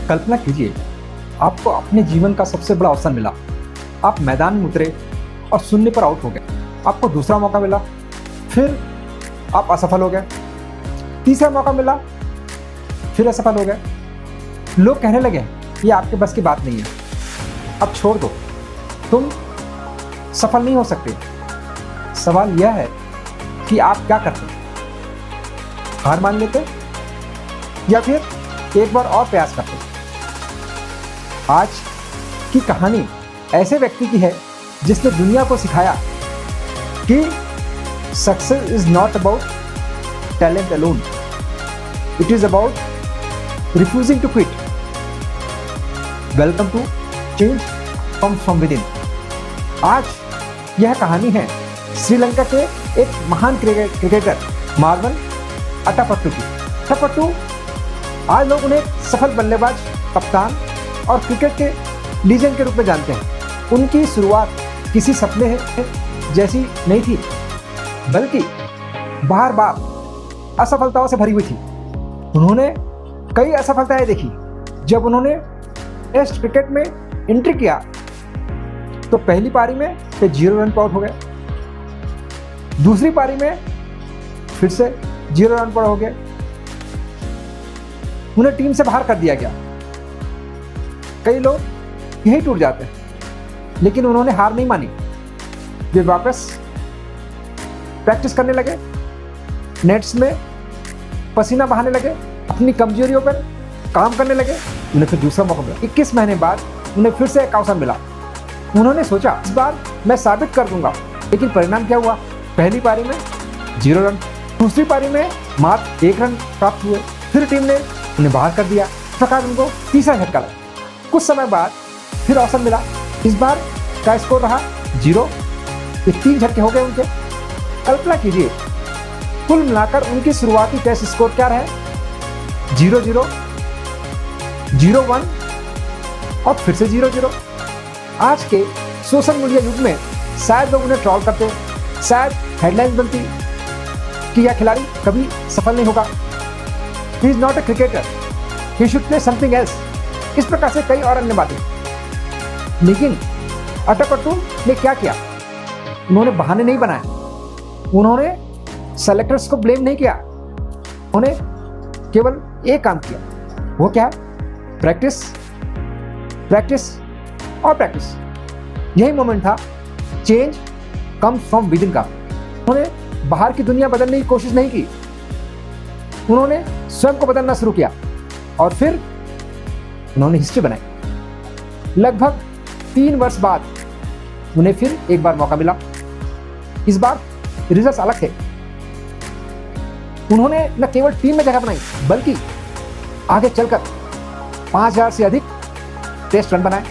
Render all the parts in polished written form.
कल्पना कीजिए, आपको अपने जीवन का सबसे बड़ा अवसर मिला। आप मैदान में उतरे और शून्य पर आउट हो गए। आपको दूसरा मौका मिला, फिर आप असफल हो गए। तीसरा मौका मिला, फिर असफल हो गए। लोग कहने लगे ये आपके बस की बात नहीं है, अब छोड़ दो, तुम सफल नहीं हो सकते। सवाल यह है कि आप क्या करते? हार मान लेते या फिर एक बार और प्रयास करते? आज की कहानी ऐसे व्यक्ति की है जिसने दुनिया को सिखाया कि success is not about talent alone, it is about refusing to quit. Welcome to change comes from within. आज यह कहानी है श्रीलंका के एक महान क्रिकेटर मार्वन अट्टापट्टू की। अट्टापट्टू आज लोग उन्हें सफल बल्लेबाज, कप्तान और क्रिकेट के लीजेंड के रूप में जानते हैं। उनकी शुरुआत किसी सपने जैसी नहीं थी, बल्कि बार बार असफलताओं से भरी हुई थी। उन्होंने कई असफलताएं देखी। जब उन्होंने टेस्ट क्रिकेट में एंट्री किया तो पहली पारी में वे 0 रन पर आउट हो गए। दूसरी पारी में फिर से 0 रन पर हो गए। उन्हें टीम से बाहर कर दिया गया। कई लोग यही टूट जाते हैं, लेकिन उन्होंने हार नहीं मानी। वे वापस प्रैक्टिस करने लगे, नेट्स में पसीना बहाने लगे, अपनी कमजोरियों पर काम करने लगे। उन्हें फिर दूसरा मौका मिला। 21 महीने बाद उन्हें फिर से एक अवसर मिला। उन्होंने सोचा इस बार मैं साबित कर दूंगा। लेकिन परिणाम क्या हुआ? पहली पारी में 0 रन, दूसरी पारी में मात्र 1 रन प्राप्त हुए। फिर टीम ने उन्हें बाहर कर दिया। इस प्रकार उनको तीसरा झटका लगा। कुछ समय बाद फिर अवसर मिला। इस बार का स्कोर रहा 0। ये 3 झटके हो गए उनके। कल्पना कीजिए, कुल मिलाकर उनकी शुरुआती टेस्ट स्कोर क्या रहे? 0-0, 0-1 और फिर से 0-0। आज के सोशल मीडिया युग में शायद लोग उन्हें ट्रोल करते, शायद हेडलाइंस बनती कि यह खिलाड़ी कभी सफल नहीं होगा। He is not a cricketer, he should play something else. इस प्रकार से कई और अन्य बातें। लेकिन अट्टापट्टू ने क्या किया? उन्होंने बहाने नहीं बनाए, उन्होंने सेलेक्टर्स को ब्लेम नहीं किया। उन्होंने केवल एक काम किया। वो क्या है? प्रैक्टिस, प्रैक्टिस और प्रैक्टिस। यही मोमेंट था change comes from with in का। उन्होंने बाहर की दुनिया बदलने की कोशिश नहीं की, उन्होंने स्वयं को बदलना शुरू किया और फिर उन्होंने हिस्ट्री बनाई। लगभग 3 वर्ष बाद उन्हें फिर एक बार मौका मिला। इस बार रिजल्ट्स अलग थे। उन्होंने न केवल टीम में जगह बनाई, बल्कि आगे चलकर 5000 से अधिक टेस्ट रन बनाए,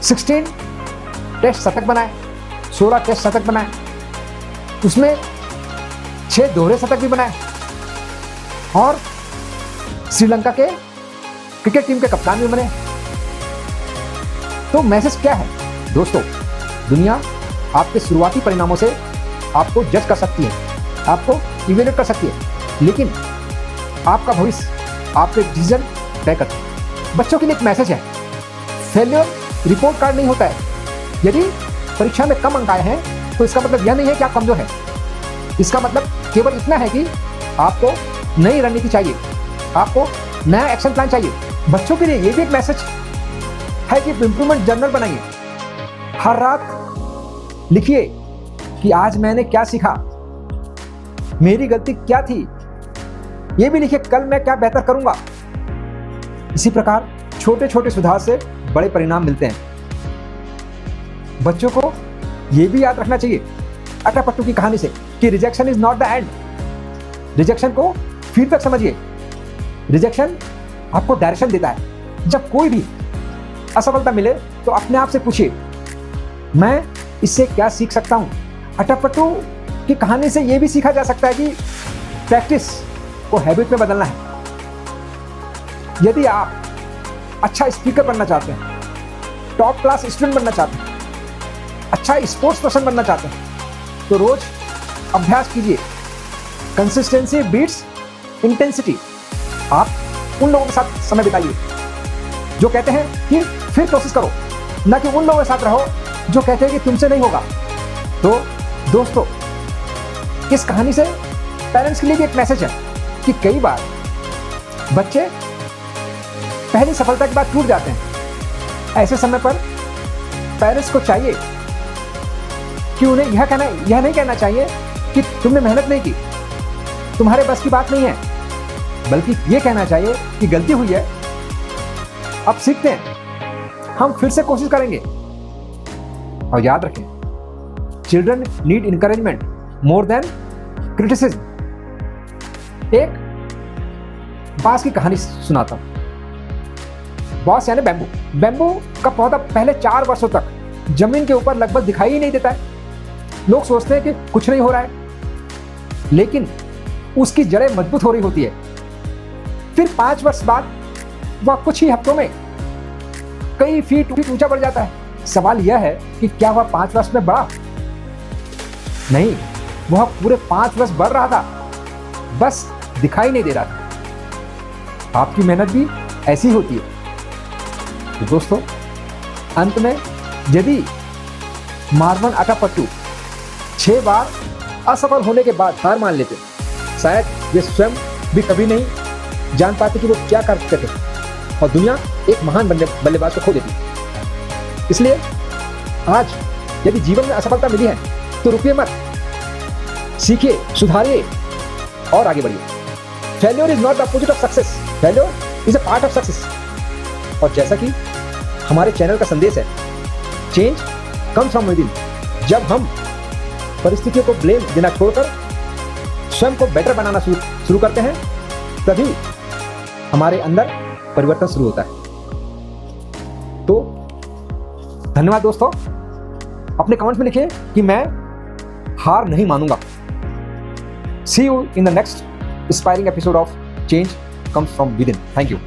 16 टेस्ट शतक बनाए, 16 टेस्ट शतक बनाए, उसमें 6 दोहरे शतक भी बनाए और श्रीलंका के क्रिकेट टीम के कप्तान भी बने। तो मैसेज क्या है दोस्तों? दुनिया आपके शुरुआती परिणामों से आपको जज कर सकती है, आपको इवेल्युएट कर सकती है, लेकिन आपका भविष्य आपके डिसीजन तय करते हैं। बच्चों के लिए एक मैसेज है, फेल्योर रिपोर्ट कार्ड नहीं होता है। यदि परीक्षा में कम अंक आए हैं तो इसका मतलब यह नहीं है कि आप कमजोर हैं। इसका मतलब केवल इतना है कि आपको नई रणनीति चाहिए, आपको नया एक्शन प्लान चाहिए। बच्चों के लिए यह भी एक मैसेज है कि इंप्रूवमेंट जर्नल बनाइए। हर रात लिखिए कि आज मैंने क्या सीखा, मेरी गलती क्या थी। यह भी लिखिए कल मैं क्या बेहतर करूंगा। इसी प्रकार छोटे छोटे सुधार से बड़े परिणाम मिलते हैं। बच्चों को यह भी याद रखना चाहिए अट्टापट्टू की कहानी से कि rejection is not the end. Rejection को फीडबैक समझिए। रिजेक्शन आपको डायरेक्शन देता है। जब कोई भी असफलता मिले तो अपने आप से पूछिए, मैं इससे क्या सीख सकता हूं। अट्टापट्टू की कहानी से यह भी सीखा जा सकता है कि प्रैक्टिस को हैबिट में बदलना है। यदि आप अच्छा स्पीकर बनना चाहते हैं, टॉप क्लास स्टूडेंट बनना चाहते हैं, अच्छा स्पोर्ट्स पर्सन बनना चाहते हैं, तो रोज अभ्यास कीजिए। Consistency beats intensity. आप उन लोगों के साथ समय बिताइए जो कहते हैं कि फिर कोशिश करो, ना कि उन लोगों के साथ रहो जो कहते हैं कि तुमसे नहीं होगा। तो दोस्तों, इस कहानी से पेरेंट्स के लिए भी एक मैसेज है कि कई बार बच्चे पहली सफलता के बाद टूट जाते हैं। ऐसे समय पर पेरेंट्स को चाहिए कि उन्हें यह नहीं कहना चाहिए कि तुमने मेहनत नहीं की, तुम्हारे बस की बात नहीं है, बल्कि यह कहना चाहिए कि गलती हुई है, अब सीखते हैं, हम फिर से कोशिश करेंगे। और याद रखें, children need encouragement more than criticism. एक बांस की कहानी सुनाता हूं। बांस यानी बैम्बू। बैम्बू का पौधा पहले 4 वर्षों तक जमीन के ऊपर लगभग दिखाई ही नहीं देता है। लोग सोचते हैं कि कुछ नहीं हो रहा है, लेकिन उसकी जड़ें मजबूत हो रही होती है। फिर 5 वर्ष बाद वह कुछ ही हफ्तों में कई फीट ऊंचा बढ़ जाता है। सवाल यह है कि क्या वह 5 वर्ष में बढ़ा? नहीं, वह पूरे 5 वर्ष बढ़ रहा था, बस दिखाई नहीं दे रहा था। आपकी मेहनत भी ऐसी होती है। तो दोस्तों, अंत में यदि मार्वन अटापट्टू 6 बार असफल होने के बाद हार मान लेते, शायद वे स्वयं भी कभी नहीं जान पाते कि वो क्या कर सकते थे और दुनिया एक महान बल्लेबाज को खो देती। इसलिए आज यदि जीवन में असफलता मिली है तो रुकिए मत, सीखिए, सुधारिए और आगे बढ़िए। Failure is not the opposite of success, failure is a part of success. और जैसा कि हमारे चैनल का संदेश है, चेंज कम्स फ्रॉम विदिन। जब हम परिस्थितियों को ब्लेम देना छोड़कर स्वयं को बेटर बनाना शुरू करते हैं, तभी हमारे अंदर परिवर्तन शुरू होता है। तो धन्यवाद दोस्तों। अपने कमेंट्स में लिखिए कि मैं हार नहीं मानूंगा। See you in the next inspiring episode of Change Comes From Within. Thank you.